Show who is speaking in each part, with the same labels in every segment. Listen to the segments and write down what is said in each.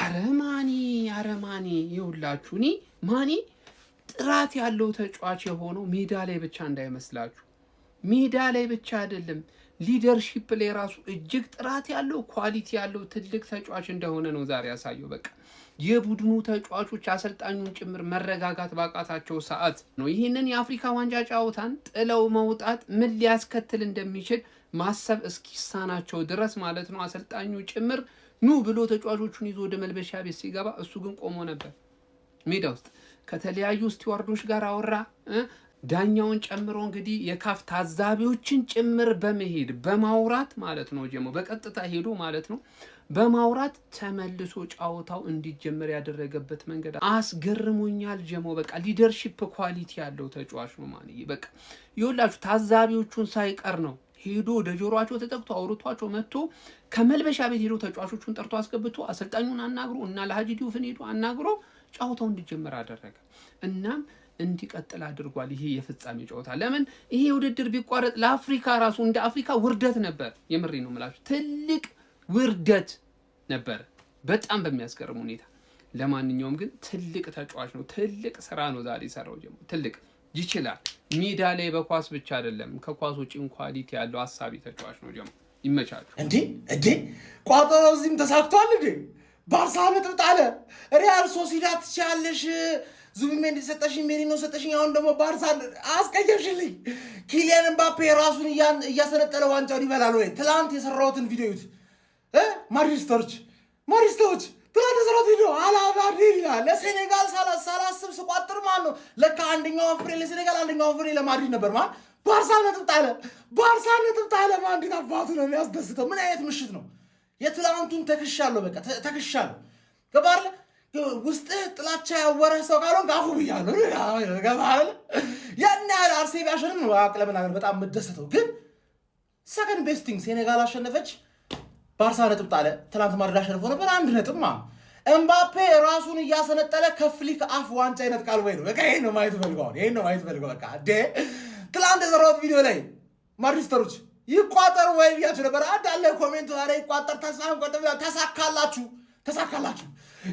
Speaker 1: አረማኒ ይውላችሁ እኔ ማኒ ጥራት ያለው ተጫዋች የሆነው ሜዳ ላይ ብቻ እንዳይመስላችሁ ሜዳ ላይ ብቻ አይደለም ሊደርሺፕ ላይ ራሱ እጅግ ጥራት ያለው ኳሊቲ ያለው ትልቅ ተጫዋች እንደሆነ ነው ዛሬ ያሳየው በቃ የቡድኑ ተጫዋቾች አሰልጣኙን ጭምር መረጋጋት ባቃታቸው ሰዓት ነው ይሄንን የአፍሪካ ዋንጫ ጫውታን ጥለው መውጣት ምን ሊያስከትል እንደሚችል ማሰብ እስኪሳናቸው ድረስ ማለት ነው አሰልጣኙ ጭምር ኑ ብሎ ተጫዋቾቹን ይዞ ወደ መልበሻ ቤት ሲገባ እሱ ግን ቆሞ ነበር ሜዳ ውስጥ ከተለያዩ ስቲዋርዶች ጋር አወራ ዳኛውን ጨምሮ እንግዲህ የካፍ ታዛቢዎችን ጭምር በመሄድ በማውራት ማለት ነው ጀሞ በቀጥታ ሄዶ ማለት ነው በማውራት ተመልሶ ጫውታው እንዲጀመር ያደረገበት መንገድ አስገርሞኛል ጀሞ በቃ ሊደርሺፕ ኳሊቲ ያለው ተጫዋች ነው ማንዬ በቃ ይወላችሁ ታዛቢዎቹን ሳይቀር ነው ሄዶ ደጆሯቸው ተጠቅቶ አውርቷቸው መጥቶ ከመልበሻ ቤት ሄዶ ተጫዋቾቹን ጠርቶ አስገብቶ አሰልጣኙን አናግሮ እና ለሃጂ ዲዩፍን ሄዶ አናግሮ ጫውታው እንዲጀመር አደረገ እናም እንዲቀጥል አድርጓል ይሄ የፍጻሜ ጫውታ ለምን ይሄ ውድድር ቢቋረጥ ለአፍሪካ ራሱ እንደ አፍሪካ ውርደት ነበር የምሬ ነው ማለት ትልቅ ውርደት ነበር በጣም በሚያስገርም ሁኔታ ለማንኛውም ግን ትልቅ ተጫዋች ነው ትልቅ ስራ ነው ዛሬ ሰራው ጀሞ ትልቅ ይችላል ሜዳ ላይ በኳስ ብቻ አይደለም ከኳስ ውጪም ኳሊቲ ያለው አሳቢ ተጫዋች ነው ጀሞ ይመቻችሁ
Speaker 2: እንዴ ቋጠሮ እዚህም ተሳክቷል እንዴ ባርሳ ነጥብ ጣለ ሪያል ሶሲዳድ ትቻለሽ ዙቢሜንዲ ሰጠሽኝ ሜሪኖ ሰጠሽኝ አሁን ደግሞ ባርሳ አስቀየምሽልኝ ኪሊያን ኤምባፔ ራሱን እያሰነጠለ ዋንጫውን ይበላል ወይ ትላንት የሰራሁትን ቪዲዮ ይዩት ማሪስቶች ትላንት የሰራሁት ቪዲዮ አላባዲ ይላል ለሴኔጋል ሳላስብ ስቋጥር ማለት ነው ለካ አንደኛው ፍሬ ለሴኔጋል አንደኛው ፍሬ ለማድሪድ ነበር ማለት ባርሳ ነጥብ ጣለ ማን እንዴት አባቱ ነው የሚያስደስተው ምን አይነት ምሽት ነው የትላንቱን ተክሻለሁ በቃ ተክሻለሁ ገባለ ውስጥ ጥላቻ ያወረ ሰው ጋር ጋፉ ብያለሁ ገባለ ያን ያህል አርሴቢ አሸነፈ ነው አቅለምን ነገር በጣም መደሰተው ግን ሰከንድ ቤስቲንግ ሴኔጋል አሸነፈች ባርሳ ነጥብ ጣለ ትላንት ማድሪድ አሸነፈ ነበር አንድ ነጥብ ማለት ኤምባፔ ራሱን እያሰነጠለ ከፍሊክ አፍ ዋንጫ ይነጥቃል ወይ ነው በቃ ይሄን ነው ማየት ፈልገው በቃ ትላንት የሰራሁት ቪዲዮ ላይ ማድሪስተሮች ይቋጠሩ ወይ ብያችሁ ነበር አዳለ ኮሜንት ላይ ይቋጠር ተሳካላችሁ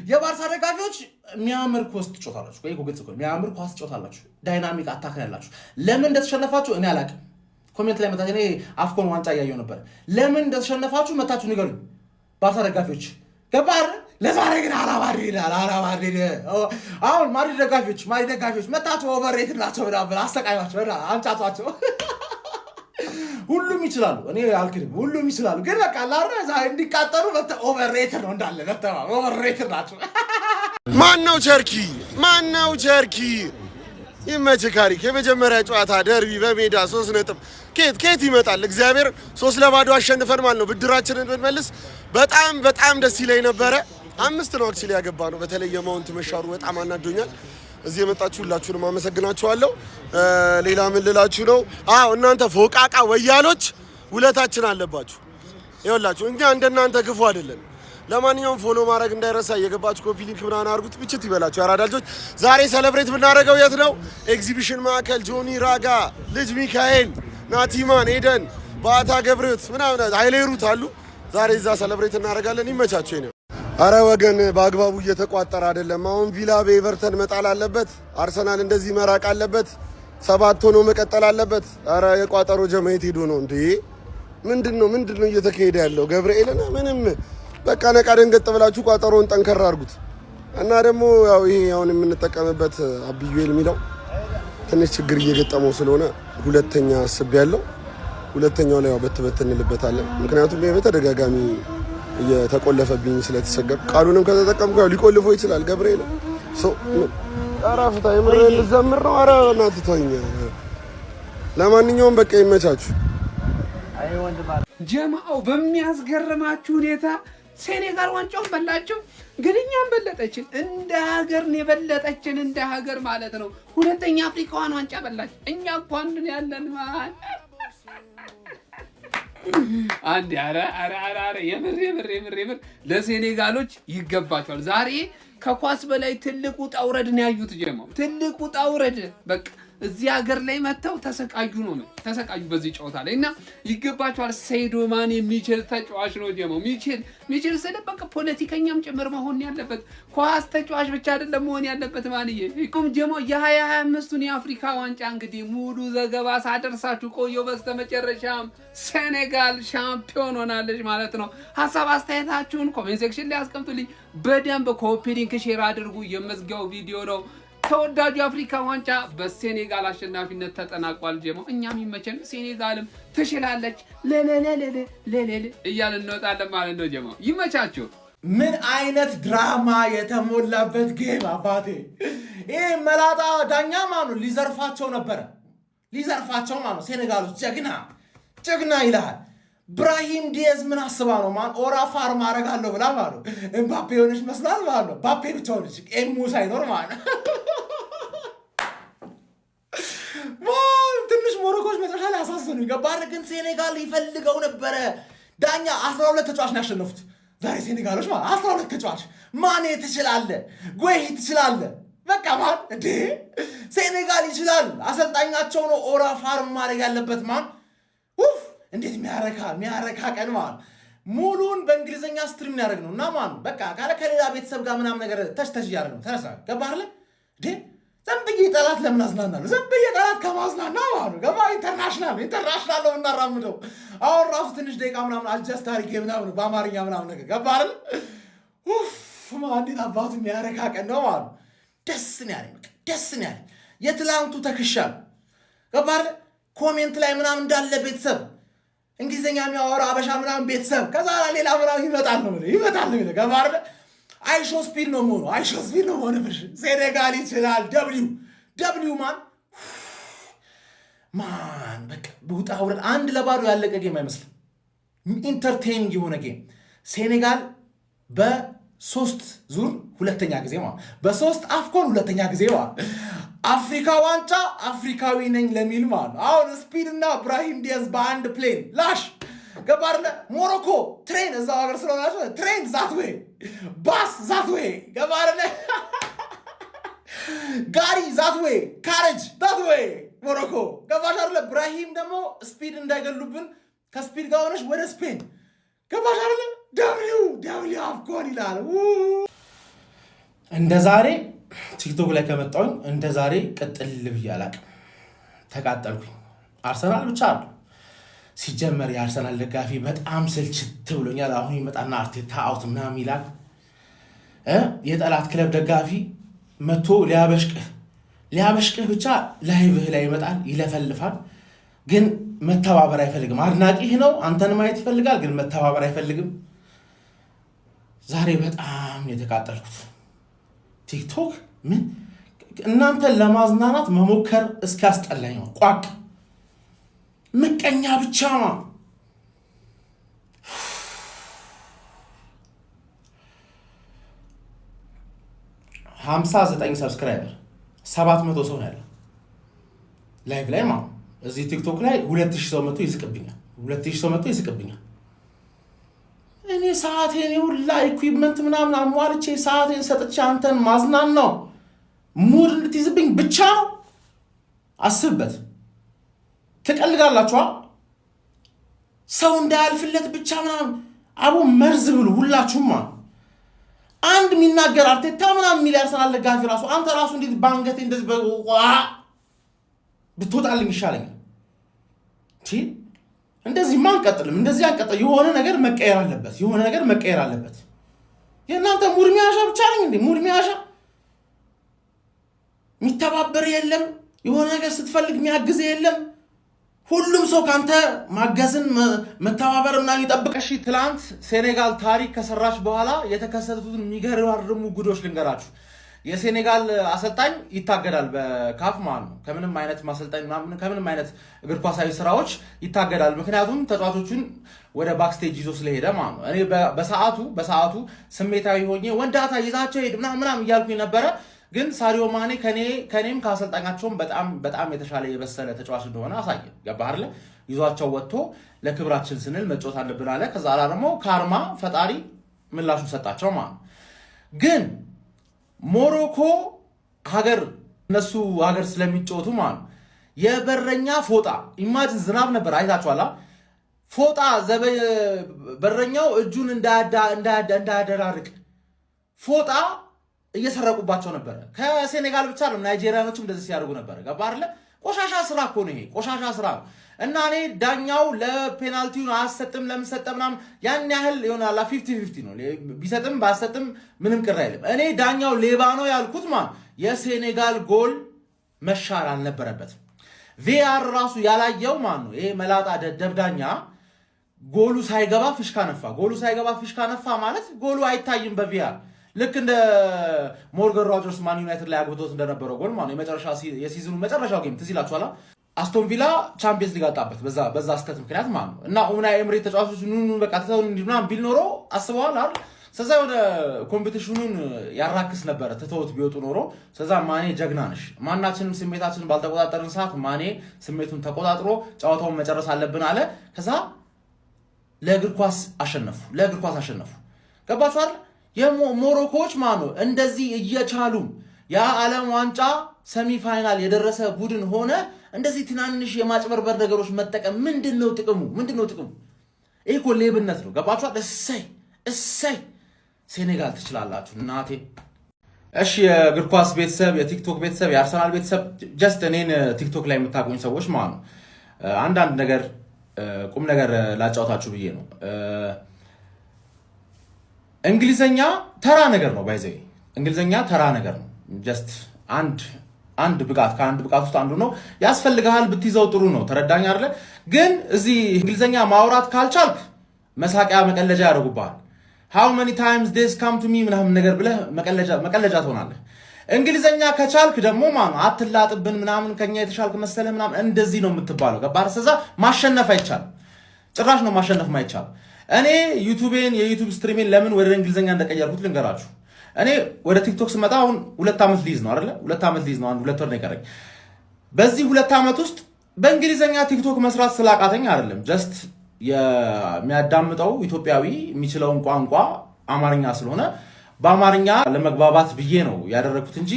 Speaker 2: የባርሳ ደጋፊዎች የሚያምር ኳስ ትጫወታላችሁ ቆይ ግልጽ እኮ የሚያምር ኳስ ትጫወታላችሁ ዳይናሚክ አታክ ያላችሁ ለምን እንደተሸነፋችሁ እኔ አላውቅም ኮሜንት ላይ መታችሁ እኔ አፍኮን ዋንጫ ያየው ነበር ለምን እንደተሸነፋችሁ መታችሁ ንገሩኝ ባርሳ ደጋፊዎች ገባር ለዛሬ ግን አላባሪ አሁን ማድሪድ ደጋፊዎች መታችሁ ኦቨርሬትድ ናቸው ብላ አስተቃይማችሁ ብላ አንጫጫቸው ሁሉም ይችላሉ እኔ አልክድም ሁሉም ይችላሉ ግን በቃ ላረዛ እንዲቃጠሩ ኦቨርሬትድ ነው እንዳለ ኦቨርሬትድ ናቸው
Speaker 3: ማነው ቸርኪ ይመችካሪ ከመጀመሪያ ጨዋታ ደርቢ በሜዳ 3 ነጥብ ኬት ይመጣል እግዚአብሔር 3-2 አሸንፈን ማለት ነው ብድራችንን ብንመልስ በጣም ደስ ይለኝ ነበረ 5 ነው አክቹሊ ያገባ ነው በተለይ የማውንት መሻሩ በጣም አናዶኛል እዚህ የመጣችሁ ሁላችሁንም አመሰግናችኋለሁ ሌላ ምን ልላችሁ ነው እናንተ ፎቃቃ ወያሎች ውለታችን አለባችሁ ይኸውላችሁ እኛ እንደናንተ ግፉ አይደለም ለማንኛውም ፎሎ ማድረግ እንዳይረሳ የገባችሁ ኮፒ ሊንክ ምናምን አድርጉት ብቻት ይበላችሁ ያራዳልጆች ዛሬ ሴሌብሬት ብናደርገው የት ነው ኤግዚቢሽን ማዕከል ጆኒ ራጋ ልጅ ሚካኤል ናቲማን ኤደን ባታ ገብረት ምናምን ሃይሌሩት አሉ ዛሬ እዛ ሴሌብሬት እናደርጋለን ይመቻችሁ ነው አረ ወገን በአግባቡ እየተቋጠረ አይደለም አሁን ቪላ በኤቨርተን መጣል አለበት አርሰናል እንደዚህ መራቅ አለበት 7 ሆኖ መቀጠል አለበት አረ የቋጠሮ ጀማይት ሄዶ ነው እንዴ ምንድነው እየተካሄደ ያለው ገብርኤልና ምንም በቃ ነቃ ደንገጥ ብላችሁ ቋጠሮን ጠንከር አድርጉት እና ደግሞ ያው ይሄ አሁን የምንጠቀምበት አብዩኤል ሚለው ትንሽ ችግር እየገጠመው ስለሆነ ሁለተኛ አስብ ያለው ሁለተኛው ላይ ያው በትበትንልበታለን ምክንያቱም በተደጋጋሚ እየተቆለፈብኝ ስለተሰገብ ቃሉንም ከተጠቀምኩ ያው ሊቆልፈው ይችላል ገብርኤል አራፍታ የምረል ዘምር ነው አረ እናትቶኝ ለማንኛውም በቃ ይመቻችሁ
Speaker 1: ጀማው በሚያስገርማችሁ ሁኔታ ሴኔጋል ዋንጫውን በላቸው ግን እኛም በለጠችን እንደ ሀገር ነው የበለጠችን እንደ ሀገር ማለት ነው ሁለተኛ አፍሪካዋን ዋንጫ በላች እኛ እንኳን እንደ ያለን ማን አንድ አረ የምር ለሴኔጋሎች ይገባቸዋል ዛሬ ከኳስ በላይ ትልቁ ጣውረድ ነው ያዩት ጀማው ትልቁ ጣውረድ በቃ እዚህ ሀገር ላይ መተው ተሰቃዩ ነው ተሰቃዩ በዚህ ጨዋታ ላይ እና ይገባቸዋል። ሰይዶ ማኔ የሚችል ተጫዋች ነው ጀማው የሚችል ስለ በቃ ፖለቲከኛም ጭምር መሆን ያለበት ኳስ ተጫዋች ብቻ አይደለም መሆን ያለበት ማንዬ ይቁም ጀማው የ2025ቱን የአፍሪካ ዋንጫ እንግዲህ ሙሉ ዘገባ ሳደርሳችሁ ቆየው። በስተመጨረሻም ሴኔጋል ሻምፒዮን ሆናለች ማለት ነው። ሐሳብ አስተያየታችሁን ኮሜንት ሴክሽን ላይ አስቀምጡልኝ። በደንብ ኮፒ ሊንክ ሼር አድርጉ። የመዝጊያው ቪዲዮ ነው። ተወዳጁ የአፍሪካ ዋንጫ በሴኔጋል አሸናፊነት ተጠናቋል። ጀማው እኛም ይመቸን፣ ሴኔጋልም ትችላለች ለለለለለለ እያልን እንወጣለን ማለት ነው። ጀማው ይመቻችሁ።
Speaker 2: ምን አይነት ድራማ የተሞላበት ጌም አባቴ! ይሄ መላጣ ዳኛ ማኑ ሊዘርፋቸው ነበረ፣ ሊዘርፋቸው ማኑ ሴኔጋሎች ጀግና ይልሃል። ብራሂም ዲያዝ ምን አስባ ነው ማን ኦራ ፋርም አረጋለሁ ብላ ማለት ኤምባፔ ሆነች መስላል ማለት ነው። ባፔ ብቻ ሆነች ኤሙ ሳይኖር ማለት ትንሽ ሞሮኮች መጨረሻ ላይ አሳሰኑ። ይገባል ግን ሴኔጋል ይፈልገው ነበረ። ዳኛ 12 ተጫዋች ነው ያሸነፉት ዛሬ ሴኔጋሎች ማለት 12 ተጫዋች። ማኔ ትችላለ፣ ጎይ ትችላለ። በቃ ማን እንዴ ሴኔጋል ይችላል። አሰልጣኛቸው ነው ኦራ ፋርም ማድረግ ያለበት ማን እንዴት የሚያረካ ቀን ማለት ሙሉን በእንግሊዘኛ ስትሪም ያደርግ ነው እና ማን በቃ ካለ ከሌላ ቤተሰብ ጋር ምናምን ነገር ተሽ ያደርግ ነው። ተነሳ ገባህለ እንዴ ዘንብዬ ጠላት ለምን አዝናናለሁ? ዘንብዬ ጠላት ከማዝናና ማለት ነው። ገባ ኢንተርናሽናል ነው እናራምደው። አሁን ራሱ ትንሽ ደቂቃ ምናምን አጀስት አድርጌ ምናምን በአማርኛ ምናምን ነገር ገባህለ እንዴት አባቱ የሚያረካ ቀን ነው ማለት ደስ ነው ያለኝ የትላንቱ ተክሻል ገባህለ ኮሜንት ላይ ምናምን እንዳለ ቤተሰብ እንግሊዘኛ የሚያወራ አበሻ ምናምን ቤተሰብ ከዛ ሌላ ምናምን ይመጣል ነው ገባር አይሾ ስፒድ ነው ፍሽ ሴኔጋል ይችላል። ደብሊው ማን በቃ ቡጣ ወረድ 1-0 ያለቀ ጌም አይመስልም። ኢንተርቴይኒንግ የሆነ ጌም ሴኔጋል በ3 ዙር ሁለተኛ ጊዜ ማለት በ3 አፍኮን ሁለተኛ ጊዜ ማለት አፍሪካ ዋንጫ አፍሪካዊ ነኝ ለሚል ማለት አሁን ስፒድ እና ብራሂም ዲያዝ በአንድ ፕሌን ላሽ ገባርለ ሞሮኮ ትሬን እዛው ሀገር ስለሆናቸው ትሬን ዛትዌ ባስ ዛትዌ ገባርለ ጋሪ ዛትዌ ካሬጅ ዛትዌ ሞሮኮ ገባሽ አይደለ? ብራሂም ደግሞ ስፒድ እንዳይገሉብን ከስፒድ ጋር ሆነሽ ወደ ስፔን ገባሽ አይደለ? ደብሊው አፍኮን ይላል። እንደ ዛሬ ቲክቶክ ላይ ከመጣሁኝ እንደ ዛሬ ቅጥል ብዬ አላቅም። ተቃጠልኩኝ። አርሰናል ብቻ አሉ ሲጀመር የአርሰናል ደጋፊ በጣም ስልችት ብሎኛል። አሁን ይመጣና አርቴታ አውት ምናምን ይላል። የጠላት ክለብ ደጋፊ መቶ ሊያበሽቅህ ብቻ ላይቭህ ላይ ይመጣል፣ ይለፈልፋል። ግን መተባበር አይፈልግም። አድናቂህ ነው፣ አንተን ማየት ይፈልጋል፣ ግን መተባበር አይፈልግም። ዛሬ በጣም የተቃጠልኩት ቲክቶክ ምን እናንተን ለማዝናናት መሞከር እስካስጠላኝ ነው። ቋቅ ምቀኛ ብቻ ነው። 59 ሰብስክራይበር 700 ሰው ያለው ላይቭ ላይ ማለት እዚህ ቲክቶክ ላይ 2000 ሰው መጥቶ ይስቅብኛል። እኔ ሰዓቴን ሁላ ኢኩዊፕመንት ምናምን አሟልቼ ሰዓቴን ሰጥቼ አንተን ማዝናን ነው ሙድ እንድትይዝብኝ ብቻ ነው። አስብበት። ትቀልጋላችኋ ሰው እንዳያልፍለት ብቻ ምናምን አቦ መርዝ ብሉ ሁላችሁም። አንድ የሚናገር አርቴታ ምናምን የሚል ያርሰናል ደጋፊ ራሱ አንተ ራሱ እንዴት ባንገቴ እንደዚህ በቋ ብትወጣልኝ ይሻለኛል። እንደዚህ አንቀጥልም፣ እንደዚህ አንቀጥል። የሆነ ነገር መቀየር አለበት። የእናንተ ሙድ ሚያሻ ብቻ ነኝ እንዴ? ሙድ ሚያሻ የሚተባበር የለም። የሆነ ነገር ስትፈልግ የሚያግዝ የለም። ሁሉም ሰው ካንተ ማገዝን መተባበር ምናምን ይጠብቃል። እሺ ትላንት ሴኔጋል ታሪክ ከሰራች በኋላ የተከሰቱትን የሚገርሙ ጉዶች ልንገራችሁ። የሴኔጋል አሰልጣኝ ይታገዳል በካፍ ማለት ነው። ከምንም አይነት ማሰልጣኝ ከምንም አይነት እግር ኳሳዊ ስራዎች ይታገዳል። ምክንያቱም ተጫዋቾቹን ወደ ባክስቴጅ ይዞ ስለሄደ ማለት ነው። እኔ በሰዓቱ ስሜታዊ ሆኜ ወንዳታ ይዛቸው ሄድ ምናምን እያልኩኝ ነበረ። ግን ሳዲዮ ማኔ ከኔም ከአሰልጣኛቸውም በጣም የተሻለ የበሰለ ተጫዋች እንደሆነ አሳየ። ገባህ አይደለ? ይዟቸው ወጥቶ ለክብራችን ስንል መጫወት አለብን አለ። ከዛ አላ ደግሞ ካርማ ፈጣሪ ምላሹን ሰጣቸው ማለት ነው። ግን ሞሮኮ እነሱ ሀገር ስለሚጫወቱ ማለት ነው የበረኛ ፎጣ ኢማጂን ዝናብ ነበር አይታችኋላ ፎጣ በረኛው እጁን እንዳያደራርቅ ፎጣ እየሰረቁባቸው ነበር ከሴኔጋል ብቻ ነው ናይጄሪያኖችም እንደዚህ ሲያደርጉ ነበር ገባ አይደለ ቆሻሻ ስራ እኮ ነው ይሄ ቆሻሻ ስራ እና እኔ ዳኛው ለፔናልቲውን አሰጥም ለምሰጠምናም ያን ያህል ይሆናል 50-50 ነው ቢሰጥም ባሰጥም ምንም ቅር አይልም እኔ ዳኛው ሌባ ነው ያልኩት ማን የሴኔጋል ጎል መሻር አልነበረበትም ቪአር ራሱ ያላየው ማን ነው ይሄ መላጣ ደብዳኛ ጎሉ ሳይገባ ፍሽካ ነፋ ማለት ጎሉ አይታይም በቪአር ልክ እንደ ሞርጋን ሮጀርስ ማን ዩናይትድ ላይ አግብቶት እንደነበረው ጎል ማለት የመጨረሻ የሲዝኑ መጨረሻው ጌም ትዝ ይላችኋል አስቶን ቪላ ቻምፒየንስ ሊግ አጣበት በዛ ስተት ምክንያት ማለት ነው እና ኡናይ ኤምሪ ተጫዋቾች በቃ ተተውን እንዲና ቢል ኖሮ አስበዋል አይደል ስለዛ ወደ ኮምፒቲሽኑን ያራክስ ነበር ተተውት ቢወጡ ኖሮ ስለዛ ማኔ ጀግና ነሽ ማናችንም ስሜታችንን ባልተቆጣጠርን ሰዓት ማኔ ስሜቱን ተቆጣጥሮ ጨዋታውን መጨረስ አለብን አለ ከዛ ለእግር ኳስ አሸነፉ ገባችሁ አይደል የሞሮኮዎች ማኑ እንደዚህ እየቻሉ ያ ዓለም ዋንጫ ሰሚ ፋይናል የደረሰ ቡድን ሆነ እንደዚህ ትናንሽ የማጭበርበር ነገሮች መጠቀም ምንድነው ጥቅሙ ይሄ እኮ ሌብነት ነው ገባችሁ እሰይ ሴኔጋል ትችላላችሁ እናቴ እሺ የእግር ኳስ ቤተሰብ የቲክቶክ ቤተሰብ የአርሰናል ቤተሰብ ጀስት እኔን ቲክቶክ ላይ የምታውቁኝ ሰዎች ማኑ አንዳንድ ነገር ቁም ነገር ላጫውታችሁ ብዬ ነው እንግሊዘኛ ተራ ነገር ነው ባይዘይ እንግሊዘኛ ተራ ነገር ነው ጀስት አንድ ብቃት ከአንድ ብቃት ውስጥ አንዱ ነው ያስፈልጋል ብትይዘው ጥሩ ነው ተረዳኝ አይደለ ግን እዚህ እንግሊዘኛ ማውራት ካልቻልክ መሳቂያ መቀለጃ ያደርጉብሃል how many times this come to me ምናምን ነገር ብለህ መቀለጃ ትሆናለህ እንግሊዘኛ ከቻልክ ደግሞ ማን አትላጥብን ምናምን ከኛ የተሻልክ መሰለህ ምናምን እንደዚህ ነው የምትባለው ገባህ ስለዛ ማሸነፍ አይቻልም ጭራሽ ነው ማሸነፍ ማይቻል እኔ የዩቲዩብ ስትሪሜን ለምን ወደ እንግሊዘኛ እንደቀየርኩት ልንገራችሁ እኔ ወደ ቲክቶክ ስመጣ አሁን 2 ዓመት ሊዝ ነው አይደለ 2 ዓመት ሊዝ ነው አንድ 2 ወር ነው የቀረኝ በዚህ 2 ዓመት ውስጥ በእንግሊዘኛ ቲክቶክ መስራት ስላቃተኝ አይደለም ጀስት የሚያዳምጠው ኢትዮጵያዊ የሚችለውን ቋንቋ አማርኛ ስለሆነ በአማርኛ ለመግባባት ብዬ ነው ያደረኩት እንጂ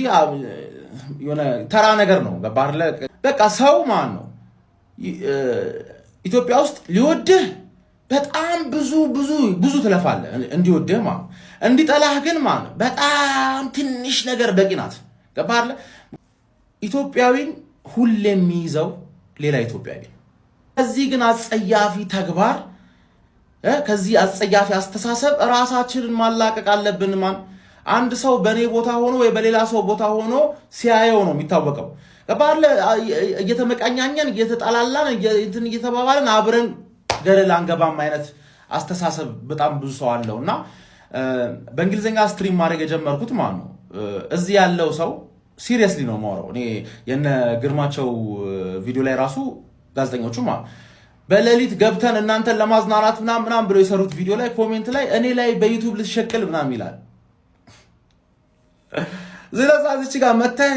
Speaker 2: የሆነ ተራ ነገር ነው ገባህ በቃ ሰው ማን ነው ኢትዮጵያ ውስጥ ሊወድህ በጣም ብዙ ትለፋለህ እንዲወድህ ማለት እንዲጠላህ ግን ማለት በጣም ትንሽ ነገር በቂ ናት ገባህ ኢትዮጵያዊን ሁሌም የሚይዘው ሌላ ኢትዮጵያዊ ከዚህ ግን አጸያፊ ተግባር ከዚህ አጸያፊ አስተሳሰብ ራሳችንን ማላቀቅ አለብን ማን አንድ ሰው በኔ ቦታ ሆኖ ወይ በሌላ ሰው ቦታ ሆኖ ሲያየው ነው የሚታወቀው ገባህ እየተመቃኛኘን እየተጣላላን እየተባባልን አብረን ገደል አንገባም አይነት አስተሳሰብ በጣም ብዙ ሰው አለውና በእንግሊዘኛ ስትሪም ማድረግ የጀመርኩት ማለት ነው እዚህ ያለው ሰው ሲሪየስሊ ነው ማውራው እኔ የነ ግርማቸው ቪዲዮ ላይ ራሱ ጋዜጠኞቹ ማለት በሌሊት ገብተን እናንተን ለማዝናናት ምናምን ብለው የሰሩት ቪዲዮ ላይ ኮሜንት ላይ እኔ ላይ በዩቲዩብ ልትሸቅል ምናምን ይላል ስለዚህ ጋር መተህ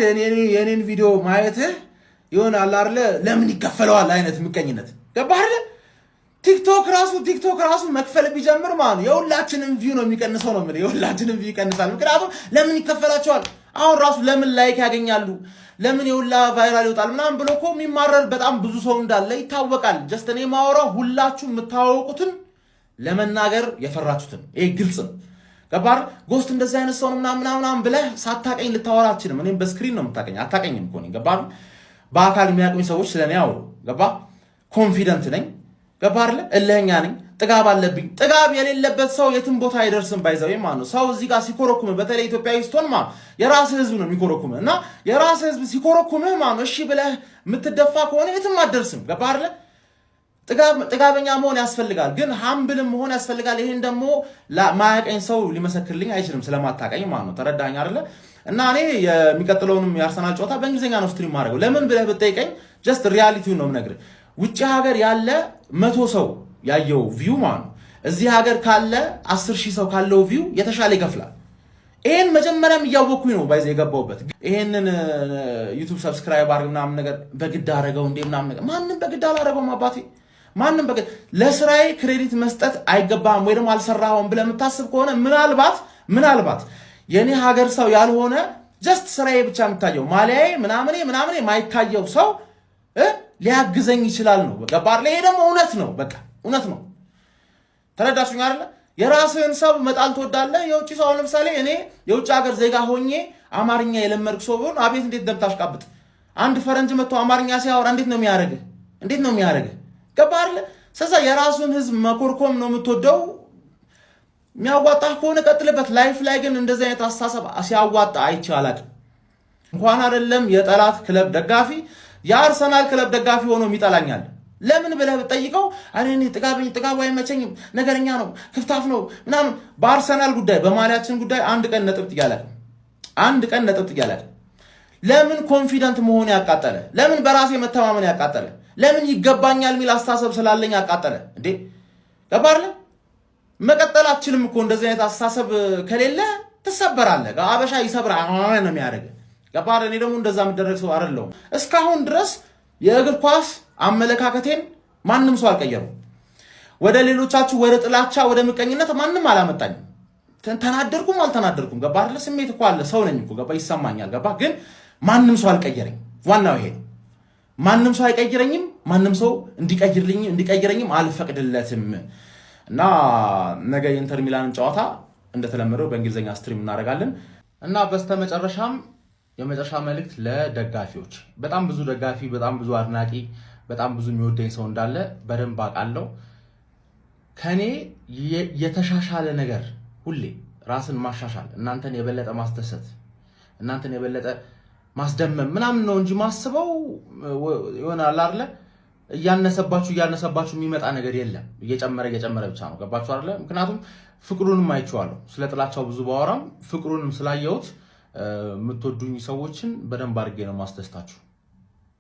Speaker 2: የኔን ቪዲዮ ማየትህ ይሆናል አይደል ለምን ይከፈለዋል አይነት ምቀኝነት ገባህ አይደል ቲክቶክ ራሱ መክፈል ቢጀምር ማለት ነው የሁላችንም ቪው ነው የሚቀንሰው ነው ማለት የሁላችንም ቪው ይቀንሳል ምክንያቱም ለምን ይከፈላቸዋል አሁን ራሱ ለምን ላይክ ያገኛሉ ለምን የሁላ ቫይራል ይወጣል ምናምን ብሎ እኮ የሚማረር በጣም ብዙ ሰው እንዳለ ይታወቃል ጀስት እኔ ማወራው ሁላችሁ የምታወቁትን ለመናገር የፈራችሁትን ይሄ ግልጽ ነው ገባህ ጎስት እንደዚህ አይነት ሰው ነው ምናምን ብለህ ሳታቀኝ ልታወራ አትችልም እኔም በስክሪን ነው የምታቀኝ አታቀኝም እኮ ነኝ ገባህ በአካል የሚያውቁኝ ሰዎች ስለኔ ያወሩ ገባህ ኮንፊደንት ነኝ ገባህ እልህኛ ነኝ ጥጋብ አለብኝ ጥጋብ የሌለበት ሰው የትም ቦታ አይደርስም ባይዘው ማለት ነው ሰው እዚህ ጋር ሲኮረኩም በተለይ ኢትዮጵያዊ ስትሆን ማለት የራስ ህዝብ ነው የሚኮረኩም እና የራስ ህዝብ ሲኮረኩምህ ማለት እሺ ብለህ የምትደፋ ከሆነ የትም አትደርስም ገባህ ጥጋበኛ መሆን ያስፈልጋል ግን ሃምብልም መሆን ያስፈልጋል ይሄን ደግሞ ማያቀኝ ሰው ሊመሰክርልኝ አይችልም ስለማታቀኝ ማለት ነው ተረዳኝ አይደለ እና እኔ የሚቀጥለውንም የአርሰናል ጨዋታ በእንግሊዘኛ ነው ስትሪም ማድረገው ለምን ብለህ ብትጠይቀኝ ጀስት ሪያሊቲውን ነው የምነግርህ ውጭ ሀገር ያለ 100 ሰው ያየው ቪው ማለት እዚህ ሀገር ካለ 10000 ሰው ካለው ቪው የተሻለ ይከፍላል ይሄን መጀመሪያም እያወኩኝ ነው ባይዘ የገባውበት ይሄንን ዩቲዩብ ሰብስክራይብ አድርግ ምናምን ነገር በግድ አደረገው እንዴ ምናምን ነገር ማንንም በግድ አላደረገውም አባቴ ማንንም በግድ ለስራዬ ክሬዲት መስጠት አይገባም ወይ ደግሞ አልሰራሁም ብለህ የምታስብ ከሆነ ምናልባት የኔ ሀገር ሰው ያልሆነ ጀስት ስራዬ ብቻ የምታየው ማሊያዬ ምናምን ማይታየው ሰው ሊያግዘኝ ይችላል ነው በቃ ባርለ ይሄ ደግሞ እውነት ነው በቃ እውነት ነው ተረዳችሁኝ አይደለ የራስህን ሰብ መጣል ትወዳለህ የውጭ ሰው ለምሳሌ እኔ የውጭ ሀገር ዜጋ ሆኜ አማርኛ የለመድኩ ሰው ቢሆን አቤት እንዴት ደምታሽቃብጥ አንድ ፈረንጅ መጥቶ አማርኛ ሲያወራ እንዴት ነው የሚያደርግህ ገባህ አይደለ ስለዚህ የራስህን ህዝብ መኮርኮም ነው የምትወደው የሚያዋጣህ ከሆነ ቀጥልበት ላይፍ ላይ ግን እንደዚህ አይነት አስተሳሰብ ሲያዋጣ አይቻላል እንኳን አይደለም የጠላት ክለብ ደጋፊ የአርሰናል ክለብ ደጋፊ ሆኖ የሚጠላኛል ለምን ብለህ ብትጠይቀው አሬኔ ጥጋቡ አይመቸኝም ነገርኛ ነው ክፍታፍ ነው ምናምን በአርሰናል ጉዳይ በማሊያችን ጉዳይ አንድ ቀን ነጥብ ጥያለህ ለምን ኮንፊደንት መሆን ያቃጠለ ለምን በራሴ መተማመን ያቃጠለ ለምን ይገባኛል ሚል አስተሳሰብ ስላለኝ ያቃጠለ እንዴ ገባርለ መቀጠላችንም እኮ እንደዚህ አይነት አስተሳሰብ ከሌለ ትሰበራለህ አበሻ ይሰብራል ነው የሚያደርግ ገባር እኔ ደግሞ እንደዛ ምደረግ ሰው አይደለም እስካሁን ድረስ የእግር ኳስ አመለካከቴን ማንንም ሰው አልቀየረው ወደ ሌሎቻችሁ ወደ ጥላቻ ወደ ምቀኝነት ማንንም አላመጣኝም ተናደርኩም አልተናደርኩም ገባ አይደል ስሜት እኮ አለ ሰው ነኝ እኮ ገባ ይሰማኛል ገባ ግን ማንንም ሰው አልቀየረኝ ዋናው ይሄ ማንንም ሰው አይቀየረኝም ማንንም ሰው እንዲቀየረኝም አልፈቅድለትም እና ነገ ኢንተር ሚላንን ጨዋታ እንደተለመደው በእንግሊዘኛ ስትሪም እናደርጋለን እና በስተመጨረሻም የመጨረሻ መልእክት ለደጋፊዎች በጣም ብዙ ደጋፊ በጣም ብዙ አድናቂ በጣም ብዙ የሚወደኝ ሰው እንዳለ በደንብ አውቃለሁ ከኔ የተሻሻለ ነገር ሁሌ ራስን ማሻሻል እናንተን የበለጠ ማስተሰት እናንተን የበለጠ ማስደመም ምናምን ነው እንጂ ማስበው ይሆናል አይደል እያነሰባችሁ የሚመጣ ነገር የለም እየጨመረ ብቻ ነው ገባችሁ አይደል ምክንያቱም ፍቅሩንም አይቼዋለሁ ስለ ጥላቻው ብዙ ባወራም ፍቅሩንም ስላየሁት የምትወዱኝ ሰዎችን በደንብ አድርጌ ነው ማስተስታችሁ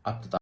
Speaker 2: አትጣ